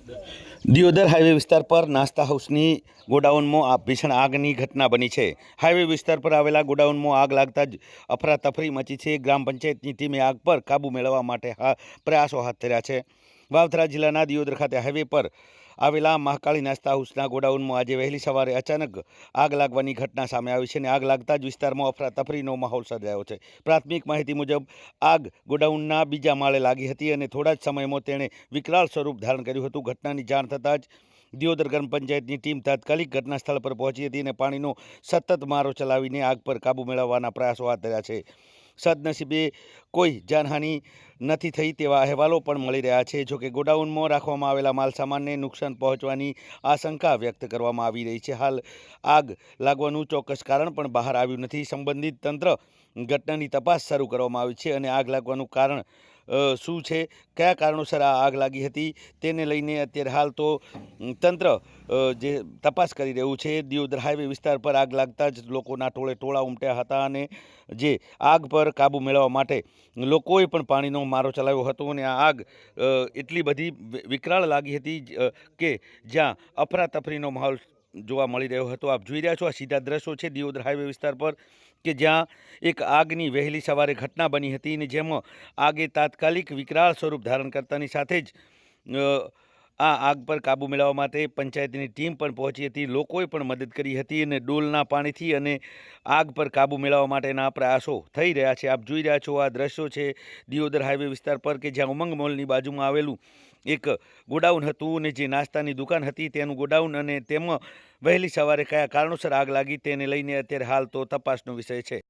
Deodar highway વિસ્તાર પર નાસ્તા હાઉસની ગોડાઉનમાં ભીષણ આગની ઘટના બની છે। હાઈવે વિસ્તાર પર આવેલા ગોડાઉનમાં આગ લાગતા જ અફરાતફરી મચી છે। ગ્રામ પંચાયતની ટીમે આગ પર કાબૂ મેળવવા માટે પ્રયાસો હાથ ધર્યા છે। વાવથરા જિલ્લાના દિયોદર ખાતે હાઈવે પર આવેલા મહાકાળી નાસ્તા હાઉસના ગોડાઉનમાં આજે વહેલી સવારે અચાનક આગ લાગવાની ઘટના સામે આવી છે અને આગ લાગતા જ વિસ્તારમાં અફરાતફરીનો માહોલ સર્જાયો છે। પ્રાથમિક માહિતી મુજબ આગ ગોડાઉનના બીજા માળે લાગી હતી અને થોડા જ સમયમાં તેણે વિકરાળ સ્વરૂપ ધારણ કર્યું હતું। ઘટનાની જાણ થતાં જ દિયોદર ગ્રામ પંચાયતની ટીમ તાત્કાલિક ઘટના સ્થળ પર પહોંચી હતી અને પાણીનો સતત મારો ચલાવીને આગ પર કાબૂ મેળવવાના પ્રયાસો હાથ ધર્યા છે। સદનસીબે કોઈ જાનહાનિ નથી થઈ તેવા અહેવાલો પણ મળી રહ્યા છે। જોકે ગોડાઉનમાં રાખવામાં આવેલા માલસામાનને નુકસાન પહોંચવાની આશંકા વ્યક્ત કરવામાં આવી રહી છે। હાલ આગ લાગવાનું ચોક્કસ કારણ પણ બહાર આવ્યું નથી। સંબંધિત તંત્ર ઘટનાની તપાસ શરૂ કરવામાં આવી છે અને આગ લાગવાનું કારણ શું છે, કયા કારણોસર આ આગ લાગી હતી તેને લઈને અત્યારે હાલ તો તંત્ર જે તપાસ કરી રહ્યું છે। દિયોદર હાઈવે વિસ્તાર પર આગ લાગતા જ લોકોના ટોળે ટોળા ઉમટ્યા હતા અને જે આગ પર કાબૂ મેળવવા માટે લોકોએ પણ પાણીનો મારો ચલાવ્યો હતો અને આ આગ એટલી બધી વિકરાળ લાગી હતી કે જ્યાં અફરાતફરીનો માહોલ જોવા મળી રહ્યો હતો। આપ જોઈ રહ્યા છો આ સીધા દ્રશ્યો છે દિયોદર હાઈવે વિસ્તાર પર કે જ્યાં એક આગની વહેલી સવારે ઘટના બની હતી અને જેમાં આગે તાત્કાલિક વિકરાળ સ્વરૂપ ધારણ કરતાની સાથે જ આ આગ પર કાબૂ મેળવવા માટે પંચાયતની ટીમ પણ પહોંચી હતી, લોકોએ પણ મદદ કરી હતી અને ડોલના પાણીથી અને આગ પર કાબૂ મેળવવા માટેના પ્રયાસો થઈ રહ્યા છે। આપ જોઈ રહ્યા છો આ દ્રશ્યો છે દિયોદર હાઈવે વિસ્તાર પર કે જ્યાં ઉમંગ મોલની બાજુમાં આવેલું એક ગોડાઉન હતું અને જે નાસ્તાની દુકાન હતી તેનું ગોડાઉન અને તેમાં વહેલી સવારે કયા કારણોસર આગ લાગી તેને લઈને અત્યારે હાલ તો તપાસનો વિષય છે।